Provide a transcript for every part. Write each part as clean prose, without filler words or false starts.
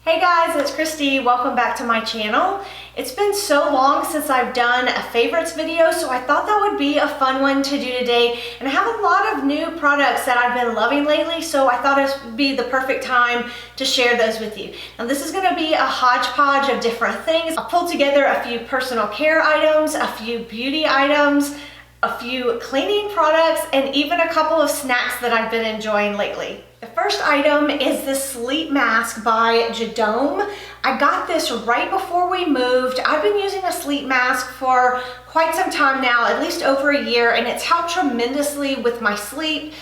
Hey guys, it's Kristi. Welcome back to my channel. It's been so long since I've done a favorites video, so I thought that would be a fun one to do today. And I have a lot of new products that I've been loving lately, so I thought it would be the perfect time to share those with you. Now this is going to be a hodgepodge of different things. I've pulled together a few personal care items, a few beauty items, a few cleaning products, and even a couple of snacks that I've been enjoying lately. The first item is the sleep mask by Jadome. I got this right before we moved. I've been using a sleep mask for quite some time now, at least over a year, and it's helped tremendously with my sleep.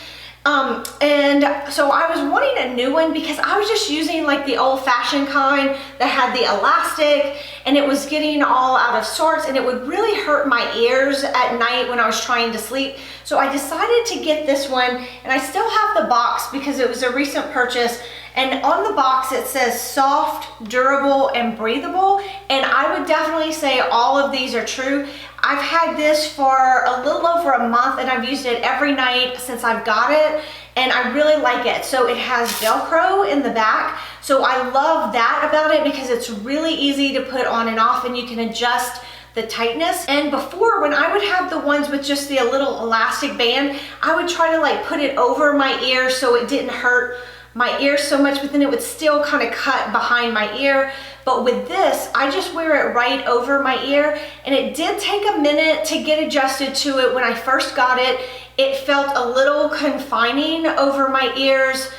And so I was wanting a new one because I was just using like the old-fashioned kind that had the elastic, and it was getting all out of sorts, and it would really hurt my ears at night when I was trying to sleep. So I decided to get this one, and I still have the box because it was a recent purchase. And on the box it says soft, durable, and breathable, and I would definitely say all of these are true. I've had this for a little over a month, and I've used it every night since I've got it, and I really like it. So it has Velcro in the back, so I love that about it because it's really easy to put on and off, and you can adjust the tightness. And before, when I would have the ones with just the little elastic band, I would try to like put it over my ear so it didn't hurt my ear so much, but then it would still kind of cut behind my ear. But with this, I just wear it right over my ear, and it did take a minute to get adjusted to it. When I first got it, it felt a little confining over my ears,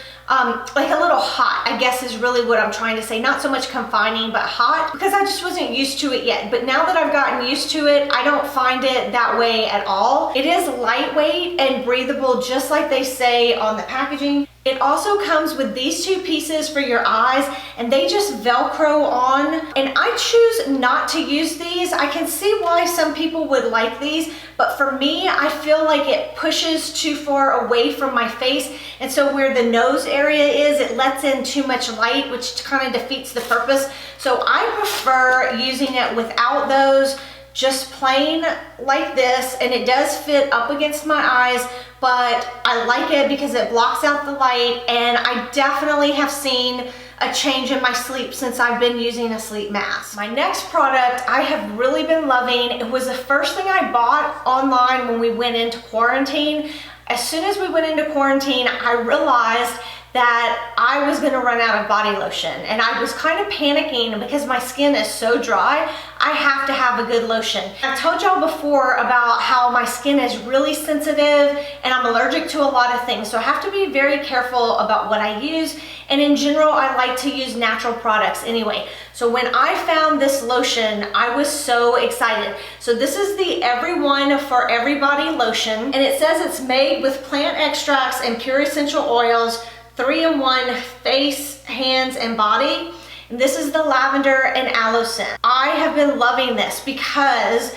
like a little hot, I guess is really what I'm trying to say. Not so much confining, but hot, because I just wasn't used to it yet. But now that I've gotten used to it, I don't find it that way at all. It is lightweight and breathable, just like they say on the packaging. It also comes with these two pieces for your eyes, and they just Velcro on. And I choose not to use these. I can see why some people would like these, but for me, I feel like it pushes too far away from my face. And so where the nose area is, it lets in too much light, which kind of defeats the purpose. So I prefer using it without those, just plain like this, and it does fit up against my eyes, but I like it because it blocks out the light, and I definitely have seen a change in my sleep since I've been using a sleep mask. My next product I have really been loving. It was the first thing I bought online when we went into quarantine. As soon as we went into quarantine, I realized that I was gonna run out of body lotion, and I was kind of panicking because my skin is so dry. I have to have a good lotion. I've told y'all before about how my skin is really sensitive and I'm allergic to a lot of things, so I have to be very careful about what I use, and in general I like to use natural products anyway. So when I found this lotion, I was so excited. So this is the Everyone for Everybody lotion, and it says it's made with plant extracts and pure essential oils, 3-in-1 face, hands, and body. And this is the lavender and aloe scent. I have been loving this because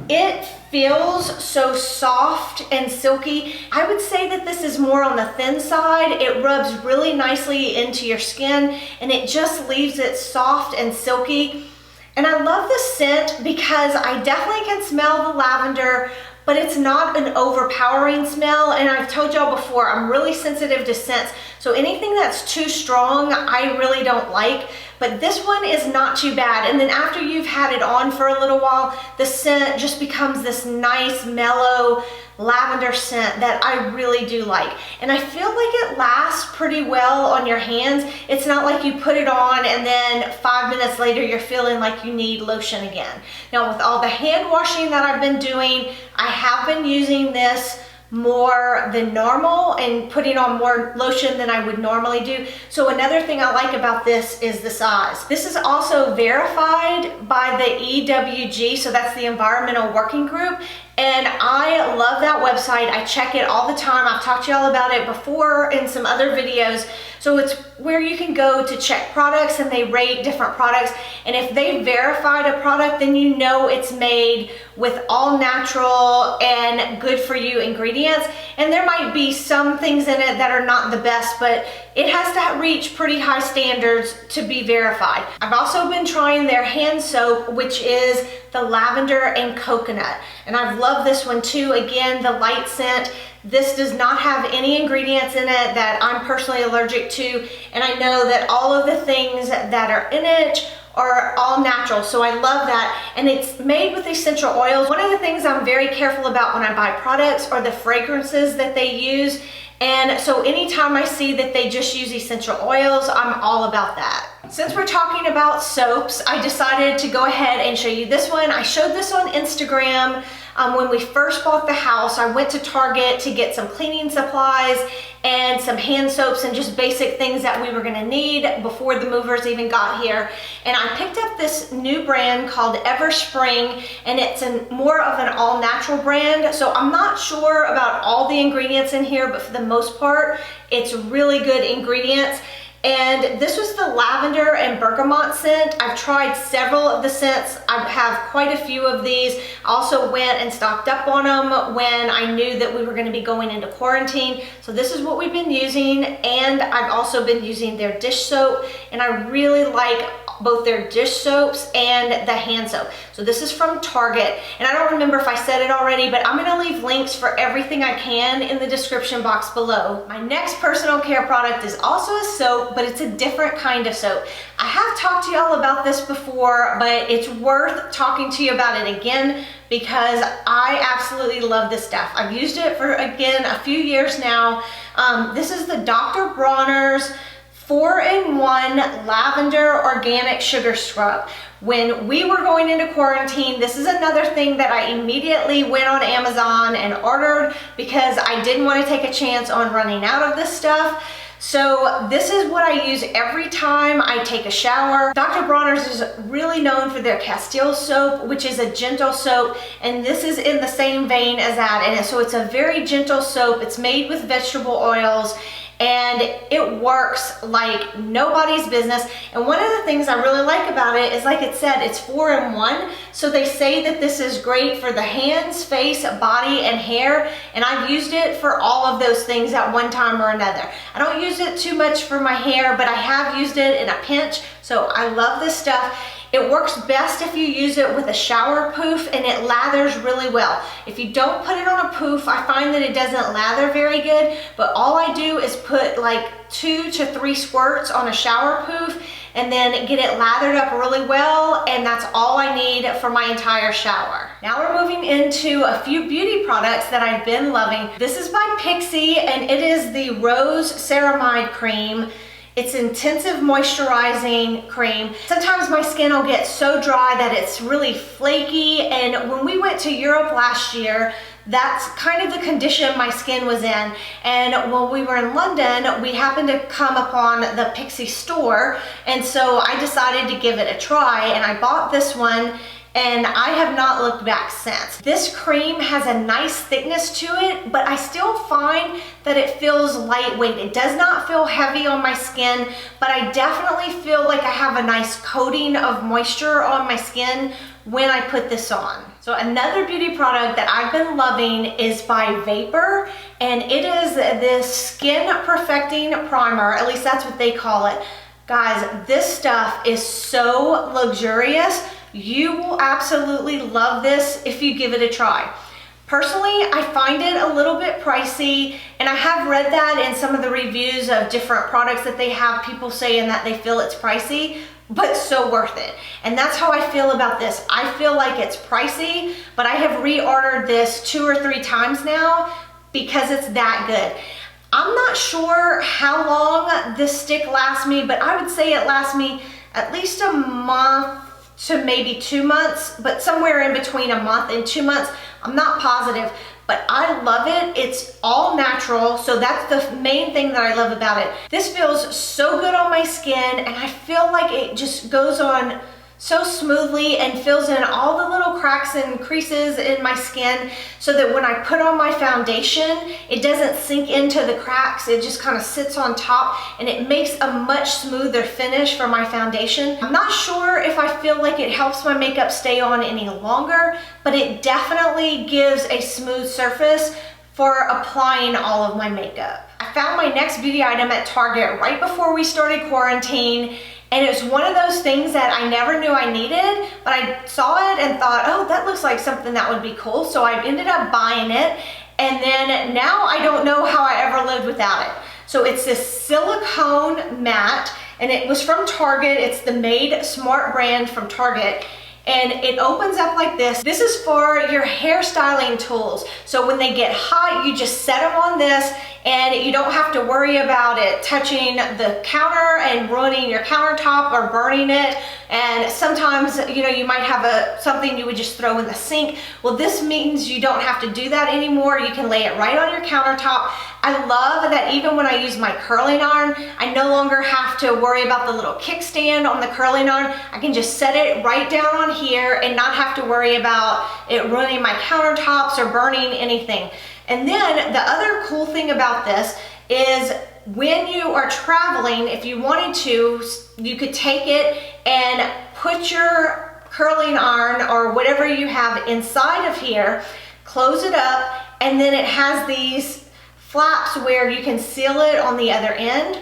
it feels so soft and silky. I would say that this is more on the thin side. It rubs really nicely into your skin, and it just leaves it soft and silky. And I love the scent because I definitely can smell the lavender, but it's not an overpowering smell. And I've told y'all before, I'm really sensitive to scents. So anything that's too strong, I really don't like. But this one is not too bad. And then after you've had it on for a little while, the scent just becomes this nice, mellow lavender scent that I really do like. And I feel like it lasts pretty well on your hands. It's not like you put it on and then 5 minutes later you're feeling like you need lotion again. Now with all the hand washing that I've been doing, I have been using this more than normal and putting on more lotion than I would normally do. So another thing I like about this is the size. This is also verified by the EWG, so that's the Environmental Working Group, and I love that website. I check it all the time. I've talked to y'all about it before in some other videos. So it's where you can go to check products, and they rate different products. And if they verified a product, then you know it's made with all natural and good for you ingredients. And there might be some things in it that are not the best, but it has to reach pretty high standards to be verified. I've also been trying their hand soap, which is the lavender and coconut. And I've loved this one too. Again, the light scent. This does not have any ingredients in it that I'm personally allergic to, and I know that all of the things that are in it are all natural, so I love that. And it's made with essential oils. One of the things I'm very careful about when I buy products are the fragrances that they use. And so anytime I see that they just use essential oils, I'm all about that. Since we're talking about soaps, I decided to go ahead and show you this one. I showed this on Instagram when we first bought the house. I went to Target to get some cleaning supplies and some hand soaps and just basic things that we were gonna need before the movers even got here. And I picked up this new brand called Everspring, and it's more of an all-natural brand. So I'm not sure about all the ingredients in here, but for the most part, it's really good ingredients. And this was the lavender and bergamot scent. I've tried several of the scents. I have quite a few of these. I also went and stocked up on them when I knew that we were going to be going into quarantine. So this is what we've been using, and I've also been using their dish soap, and I really like both their dish soaps and the hand soap. So this is from Target, and I don't remember if I said it already, but I'm gonna leave links for everything I can in the description box below. My next personal care product is also a soap, but it's a different kind of soap. I have talked to y'all about this before, but it's worth talking to you about it again because I absolutely love this stuff. I've used it for, again, a few years now. This is the Dr. Bronner's 4-in-1 Lavender Organic Sugar Scrub. When we were going into quarantine, this is another thing that I immediately went on Amazon and ordered because I didn't want to take a chance on running out of this stuff. So this is what I use every time I take a shower. Dr. Bronner's is really known for their Castile soap, which is a gentle soap, and this is in the same vein as that. And so it's a very gentle soap. It's made with vegetable oils, and it works like nobody's business. And one of the things I really like about it is, like it said, it's 4-in-1. So they say that this is great for the hands, face, body, and hair. And I've used it for all of those things at one time or another. I don't use it too much for my hair, but I have used it in a pinch. So I love this stuff. It works best if you use it with a shower poof, and it lathers really well. If you don't put it on a poof, I find that it doesn't lather very good, but all I do is put like 2 to 3 squirts on a shower poof and then get it lathered up really well, and that's all I need for my entire shower. Now we're moving into a few beauty products that I've been loving. This is by Pixi, and it is the Rose Ceramide Cream. It's intensive moisturizing cream. Sometimes my skin will get so dry that it's really flaky, and when we went to Europe last year, that's kind of the condition my skin was in. And when we were in London, we happened to come upon the Pixi store, and so I decided to give it a try, and I bought this one, and I have not looked back since. This cream has a nice thickness to it, but I still find that it feels lightweight. It does not feel heavy on my skin, but I definitely feel like I have a nice coating of moisture on my skin when I put this on. So another beauty product that I've been loving is by Vapor, and it is this Skin Perfecting Primer, at least that's what they call it. Guys, this stuff is so luxurious. You will absolutely love this if you give it a try. Personally, I find it a little bit pricey, and I have read that in some of the reviews of different products that they have, people saying that they feel it's pricey, but so worth it. And that's how I feel about this. I feel like it's pricey, but I have reordered this 2 or 3 times now because it's that good. I'm not sure how long this stick lasts me, but I would say it lasts me at least a month to maybe 2 months, but somewhere in between a month and 2 months. I'm not positive, but I love it. It's all natural, so that's the main thing that I love about it. This feels so good on my skin, and I feel like it just goes on so smoothly and fills in all the little cracks and creases in my skin, so that when I put on my foundation, it doesn't sink into the cracks. It just kind of sits on top, and it makes a much smoother finish for my foundation. I'm not sure if I feel like it helps my makeup stay on any longer, but it definitely gives a smooth surface for applying all of my makeup. I found my next beauty item at Target right before we started quarantine, and it was one of those things that I never knew I needed, but I saw it and thought, oh, that looks like something that would be cool. So I ended up buying it, And then now I don't know how I ever lived without it. So it's this silicone mat, and it was from Target. It's the Made Smart brand from Target. And it opens up like this. This is for your hairstyling tools. So when they get hot, you just set them on this, and you don't have to worry about it touching the counter and ruining your countertop or burning it. And sometimes, you know, you might have something you would just throw in the sink. Well, this means you don't have to do that anymore. You can lay it right on your countertop. I love that even when I use my curling iron, I no longer have to worry about the little kickstand on the curling iron. I can just set it right down on here and not have to worry about it ruining my countertops or burning anything. And then the other cool thing about this is when you are traveling, if you wanted to, you could take it and put your curling iron or whatever you have inside of here, close it up, and then it has these flaps where you can seal it on the other end.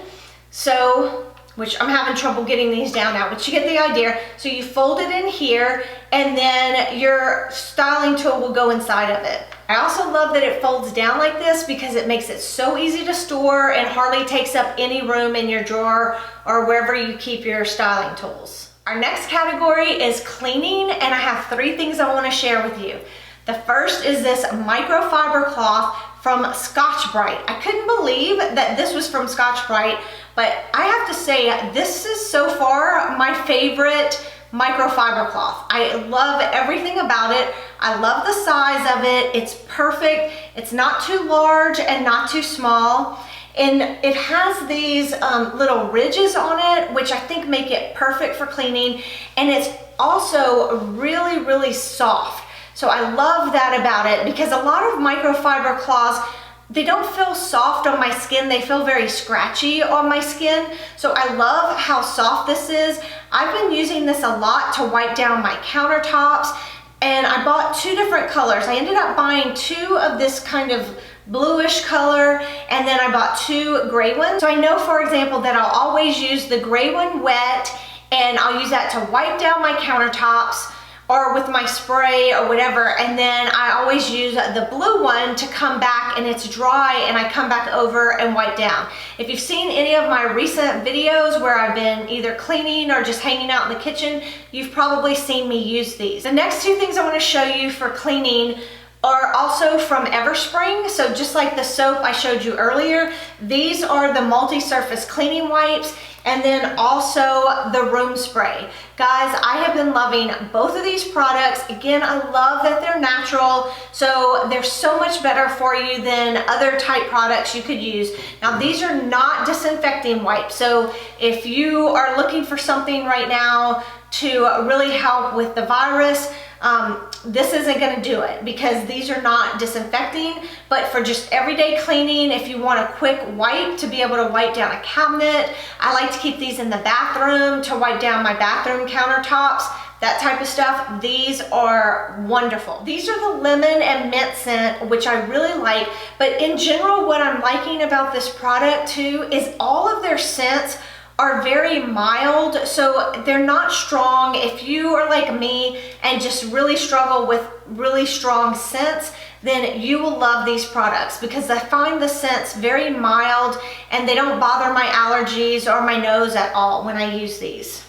So, which I'm having trouble getting these down now, but you get the idea. So you fold it in here, and then your styling tool will go inside of it. I also love that it folds down like this because it makes it so easy to store and hardly takes up any room in your drawer or wherever you keep your styling tools. Our next category is cleaning, and I have 3 things I want to share with you. The first is this microfiber cloth from Scotch-Brite. I couldn't believe that this was from Scotch-Brite, but I have to say this is so far my favorite microfiber cloth. I love everything about it. I love the size of it. It's perfect. It's not too large and not too small. And it has these little ridges on it, which I think make it perfect for cleaning. And it's also really, really soft. So I love that about it, because a lot of microfiber cloths, they don't feel soft on my skin. They feel very scratchy on my skin. So I love how soft this is. I've been using this a lot to wipe down my countertops, and I bought 2 different colors. I ended up buying 2 of this kind of bluish color, and then I bought 2 gray ones. So I know, for example, that I'll always use the gray one wet, and I'll use that to wipe down my countertops or with my spray or whatever, and then I always use the blue one to come back and it's dry and I come back over and wipe down. If you've seen any of my recent videos where I've been either cleaning or just hanging out in the kitchen, you've probably seen me use these. The next 2 things I want to show you for cleaning are also from Everspring. So just like the soap I showed you earlier, these are the multi-surface cleaning wipes, and then also the room spray. Guys, I have been loving both of these products. Again, I love that they're natural, so they're so much better for you than other type products you could use. Now, these are not disinfecting wipes, so if you are looking for something right now to really help with the virus, this isn't going to do it, because these are not disinfecting. But for just everyday cleaning, if you want a quick wipe to be able to wipe down a cabinet, I like to keep these in the bathroom to wipe down my bathroom countertops, that type of stuff. These are wonderful. These are the lemon and mint scent, which I really like. But in general, what I'm liking about this product too is all of their scents are very mild, so they're not strong. If you are like me and just really struggle with really strong scents, then you will love these products, because I find the scents very mild and they don't bother my allergies or my nose at all when I use these.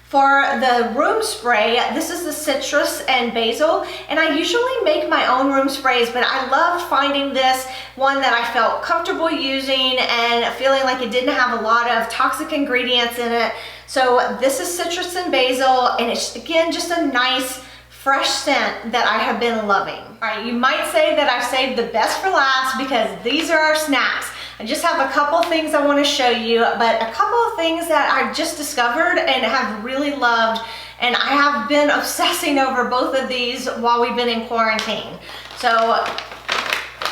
For the room spray, this is the citrus and basil, and I usually make my own room sprays, but I loved finding this one that I felt comfortable using and feeling like it didn't have a lot of toxic ingredients in it. So this is citrus and basil, and it's again just a nice fresh scent that I have been loving. All right, you might say that I've saved the best for last, because these are our snacks. I just have a couple things I want to show you, but a couple of things that I've just discovered and have really loved, and I have been obsessing over both of these while we've been in quarantine. So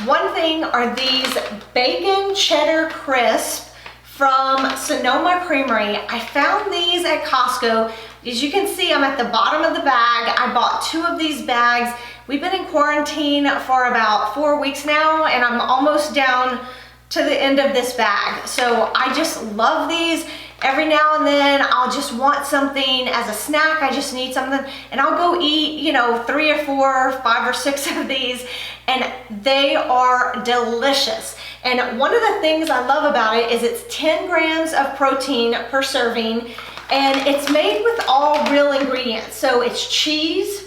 one thing are these bacon cheddar crisp from Sonoma Creamery. I found these at Costco. As you can see, I'm at the bottom of the bag. I bought 2 of these bags. We've been in quarantine for about 4 weeks now, and I'm almost down to the end of this bag. So I just love these, every now and then I'll just want something as a snack. I just need something, and I'll go eat, you know, 3 or 4, 5 or 6 of these, and they are delicious. And one of the things I love about it is it's 10 grams of protein per serving, and it's made with all real ingredients. So it's cheese,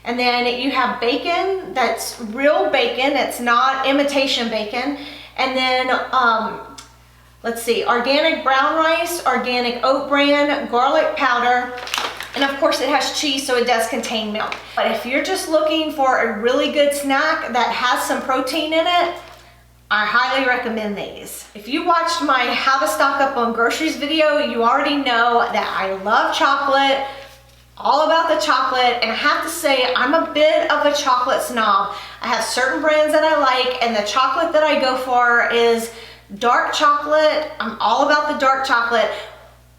and then you have bacon that's real bacon, it's not imitation bacon, and then let's see, organic brown rice, organic oat bran, garlic powder, and of course it has cheese, so it does contain milk. But if you're just looking for a really good snack that has some protein in it, I highly recommend these. If you watched my how to stock up on groceries video, you already know that I love chocolate, all about the chocolate, and I have to say I'm a bit of a chocolate snob. I have certain brands that I like, and the chocolate that I go for is dark chocolate. I'm all about the dark chocolate.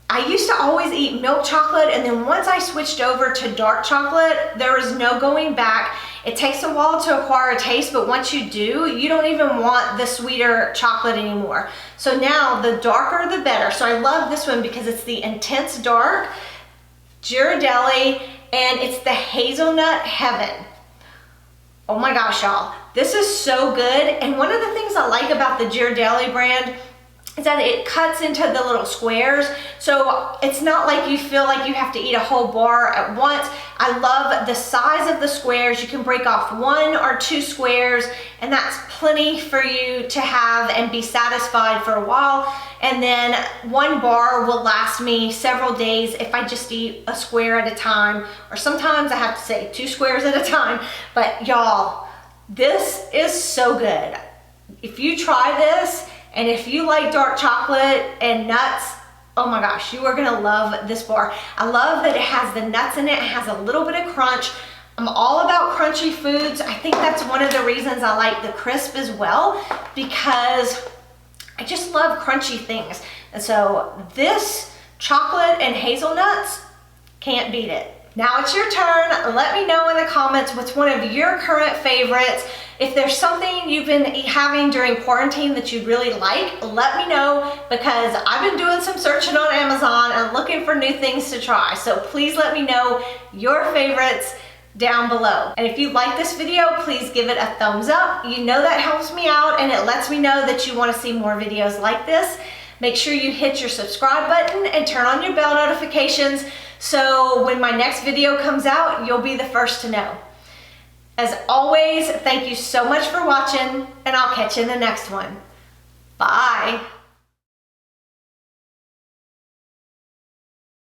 I used to always eat milk chocolate, and then once I switched over to dark chocolate, there is no going back. It takes a while to acquire a taste, but once you do, you don't even want the sweeter chocolate anymore. So now the darker the better. So I love this one because it's the Intense Dark Ghirardelli, and it's the hazelnut heaven. Oh my gosh, y'all, this is so good. And one of the things I like about the Ghirardelli brand is that it cuts into the little squares. So it's not like you feel like you have to eat a whole bar at once. I love the size of the squares. You can break off 1 or 2 squares, and that's plenty for you to have and be satisfied for a while. And then 1 bar will last me several days if I just eat a square at a time, or sometimes I have to say 2 squares at a time. But y'all, this is so good. If you try this, and if you like dark chocolate and nuts, oh my gosh, you are gonna love this bar. I love that it has the nuts in it. It has a little bit of crunch. I'm all about crunchy foods. I think that's one of the reasons I like the crisp as well, because I just love crunchy things. And so this chocolate and hazelnuts, can't beat it. Now it's your turn. Let me know in the comments what's one of your current favorites. If there's something you've been having during quarantine that you really like, let me know, because I've been doing some searching on Amazon and looking for new things to try. So please let me know your favorites down below. And if you like this video, please give it a thumbs up. You know that helps me out, and it lets me know that you want to see more videos like this. Make sure you hit your subscribe button and turn on your bell notifications, so when my next video comes out, you'll be the first to know. As always, thank you so much for watching, and I'll catch you in the next one. Bye.